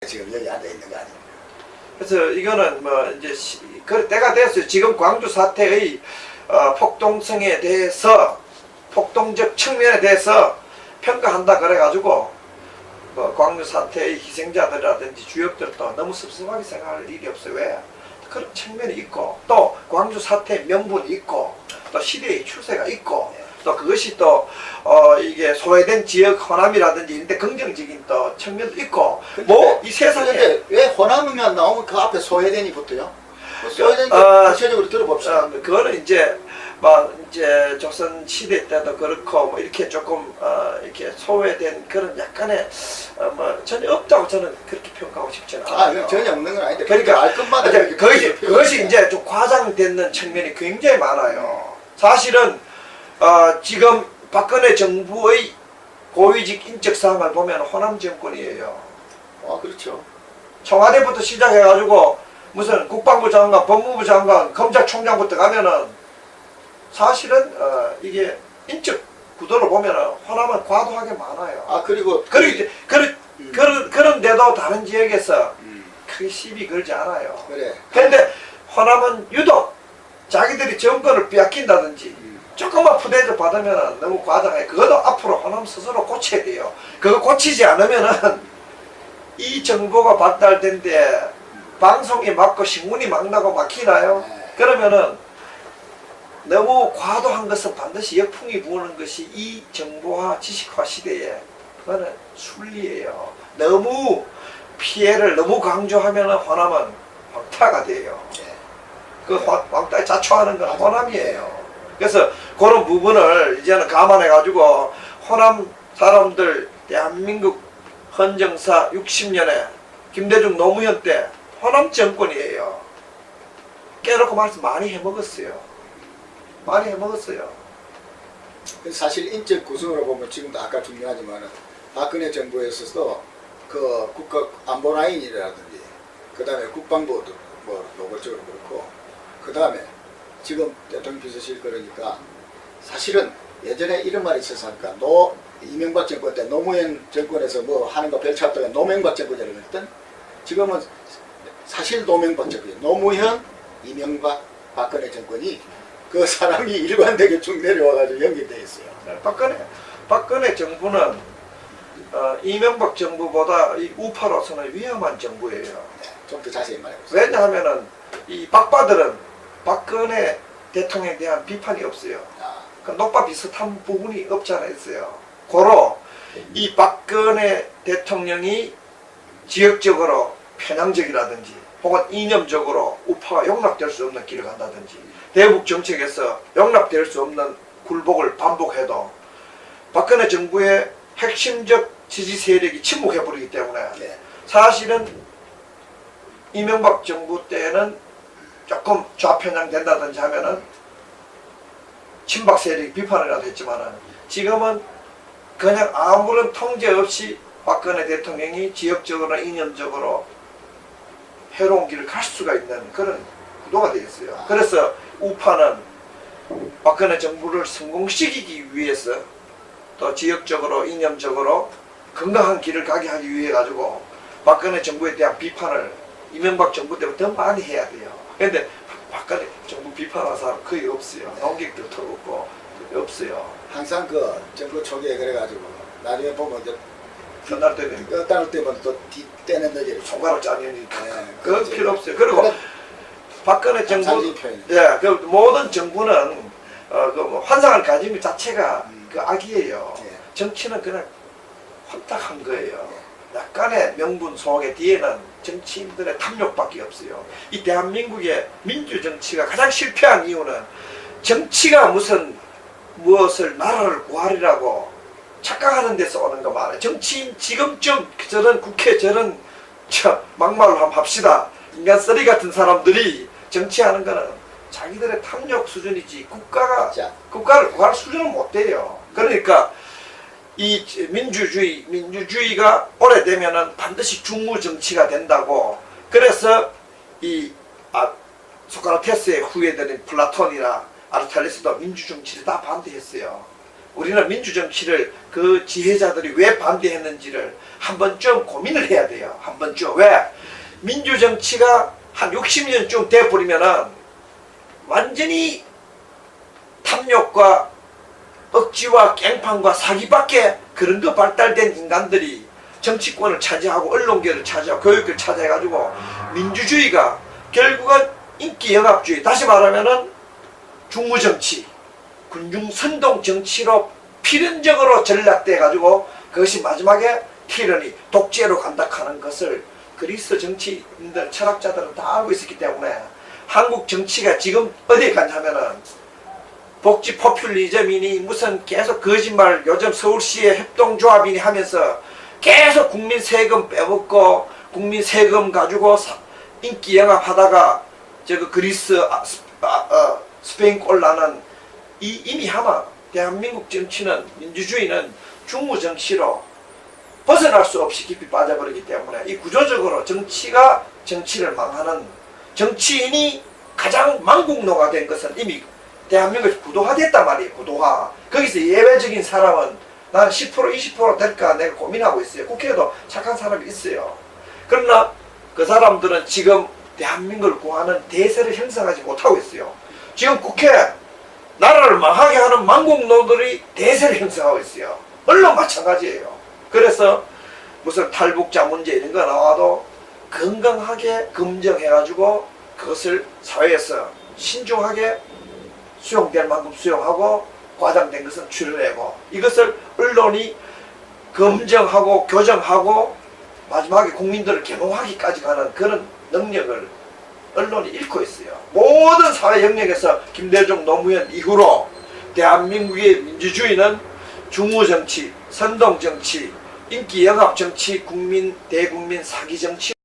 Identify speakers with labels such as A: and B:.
A: 지금 여기 앉아 있는 거 아닙니까?
B: 그래서 이거는 뭐 이제 그 때가 됐어요. 지금 광주 사태의 폭동성에 대해서, 폭동적 측면에 대해서 평가한다 그래가지고 뭐 광주 사태의 희생자들이라든지 주역들도 너무 섭섭하게 생각할 일이 없어요. 왜? 그런 측면이 있고, 또 광주 사태의 명분이 있고, 또 시대의 추세가 있고, 또 그것이 또 이게 소외된 지역 호남이라든지 이런데 긍정적인 또 측면도 있고, 뭐 이 세상에
A: 왜 호남이만 나오면 그 앞에 소외된이 붙어요? 소외된 거 구체적으로 들어봅시다.
B: 그거는 이제 막 이제 조선 시대 때도 그렇고 뭐 이렇게 조금 이렇게 소외된 그런 약간의 뭐 전혀 없다고 저는 그렇게 평가하고 싶지는 않아요.
A: 전혀 없는 건 아닌데.
B: 그러니까
A: 알 것마다
B: 그것이 이제 좀 과장되는 측면이 굉장히 많아요. 사실은 지금 박근혜 정부의 고위직 인적 사항을 보면 호남 정권이에요.
A: 그렇죠.
B: 청와대부터 시작해가지고 무슨 국방부 장관, 법무부 장관, 검찰총장부터 가면은 사실은 이게 인적 구도를 보면은 호남은 과도하게 많아요. 그런데도 다른 지역에서 크게 시비 걸지 않아요.
A: 그래.
B: 그런데 호남은 유독 자기들이 정권을 빼앗긴다든지 조금만 푸대접 받으면 너무 과장해. 그것도 앞으로 호남 스스로 고쳐야 돼요. 그거 고치지 않으면은 이 정보가 발달된데 방송이 막고 신문이 막 나고 막히나요? 그러면은 너무 과도한 것은 반드시 역풍이 부는 것이 이 정보화 지식화 시대에 그거는 순리예요. 너무 피해를 너무 강조하면은 호남은 황타가 돼요. 그 황타에 자초하는 건 호남이에요. 그래서 그런 부분을 이제는 감안해가지고 호남 사람들 대한민국 헌정사 60년에 김대중 노무현 때 호남 정권이에요. 깨놓고 말씀 많이 해먹었어요. 많이 해먹었어요.
A: 사실 인적 구성으로 보면 지금도 아까 중요하지만은 박근혜 정부에서도 그 국가 안보 라인이라든지 그 다음에 국방부도 뭐 노골적으로 그렇고 그 다음에 지금 대통령 비서실 그러니까 사실은 예전에 이런 말이 있었으니까 이명박 정권 때 노무현 정권에서 뭐 하는 거 별 차 없다가 노명박 정권이라고 했던 지금은 사실 노명박 정권 노무현 이명박 박근혜 정권이 그 사람이 일관되게 쭉 내려와가지고 연결되어 있어요.
B: 박근혜 정부는 이명박 정부보다 이 우파로서는 위험한 정부예요.
A: 좀 더 자세히 말해보세요.
B: 왜냐하면은 이 박바들은 박근혜 대통령에 대한 비판이 없어요. 그 녹바 비슷한 부분이 없지 않아 있어요. 고로 이 박근혜 대통령이 지역적으로 편향적이라든지 혹은 이념적으로 우파가 용납될 수 없는 길을 간다든지 대북 정책에서 용납될 수 없는 굴복을 반복해도 박근혜 정부의 핵심적 지지 세력이 침묵해버리기 때문에 사실은 이명박 정부 때는 조금 좌편향 된다든지 하면은 친박 세력이 비판이라도 했지만은 지금은 그냥 아무런 통제 없이 박근혜 대통령이 지역적으로 이념적으로 해로운 길을 갈 수가 있는 그런 구도가 되어 있어요. 그래서 우파는 박근혜 정부를 성공시키기 위해서 또 지역적으로 이념적으로 건강한 길을 가게 하기 위해 가지고 박근혜 정부에 대한 비판을 이명박 정부 때부터 더 많이 해야 돼요. 그런데 박근혜 정부 비판하는 사람 거의 없어요. 농객들도 없고 없어요.
A: 항상 그 정부 초기에 그래가지고 나중에 보면 이제
B: 끝날 때면
A: 또 뒷때는 너지를
B: 총괄을 짜내니까 그건
A: 그렇지.
B: 필요 없어요. 그리고 박근혜 정부 그 모든 정부는 뭐 환상을 가지는 자체가 그 악이에요. 정치는 그냥 혼탁한 거예요. 약간의 명분 속에 뒤에는 정치인들의 탐욕밖에 없어요. 이 대한민국의 민주정치가 가장 실패한 이유는 정치가 무엇을 나라를 구하리라고 착각하는 데서 오는 거 말이에요. 정치인 지금쯤 저런 국회 저런 막말로 한번 합시다. 인간 쓰레기 같은 사람들이 정치하는 거는 자기들의 탐욕 수준이지 국가를 구할 수준은 못 돼요. 그러니까 이 민주주의가 오래되면은 반드시 중무 정치가 된다고. 그래서 이 소크라테스의 후예들인 플라톤이나 아르스토텔레스도 민주 정치를 다 반대했어요. 우리는 민주정치를 그 지혜자들이 왜 반대했는지를 한 번쯤 고민을 해야 돼요. 한 번쯤. 왜? 민주정치가 한 60년쯤 돼버리면은 완전히 탐욕과 억지와 깽판과 사기밖에 그런 거 발달된 인간들이 정치권을 차지하고 언론계를 차지하고 교육을 차지해가지고 민주주의가 결국은 인기영합주의, 다시 말하면은 중무정치, 군중선동정치로 필연적으로 전락돼가지고 그것이 마지막에 티러니, 독재로 간다 하는 것을 그리스 정치인들, 철학자들은 다 알고 있었기 때문에 한국 정치가 지금 어디에 갔냐면은 복지 포퓰리즘이니 무슨 계속 거짓말, 요즘 서울시의 협동조합이니 하면서 계속 국민 세금 빼먹고 국민 세금 가지고 인기 영합하다가 저거 그리스 스페인 꼴 나는 이미 하마 대한민국 정치는, 민주주의는 중무정치로 벗어날 수 없이 깊이 빠져버리기 때문에 이 구조적으로 정치가 정치를 망하는, 정치인이 가장 망국노가 된 것은 이미 대한민국이 구도화됐단 말이에요. 구도화. 거기서 예외적인 사람은 난 10% 20% 될까 내가 고민하고 있어요. 국회에도 착한 사람이 있어요. 그러나 그 사람들은 지금 대한민국을 구하는 대세를 형성하지 못하고 있어요. 지금 국회, 나라를 망하게 하는 망국노들이 대세를 형성하고 있어요. 언론 마찬가지예요. 그래서 무슨 탈북자 문제 이런 거 나와도 건강하게 검증해가지고 그것을 사회에서 신중하게 수용될 만큼 수용하고 과장된 것은 추려내고, 이것을 언론이 검증하고 교정하고 마지막에 국민들을 개몽하기까지 가는 그런 능력을 언론이 잃고 있어요. 모든 사회 영역에서 김대중 노무현 이후로 대한민국의 민주주의는 중우정치, 선동정치, 인기영합정치, 대국민 사기정치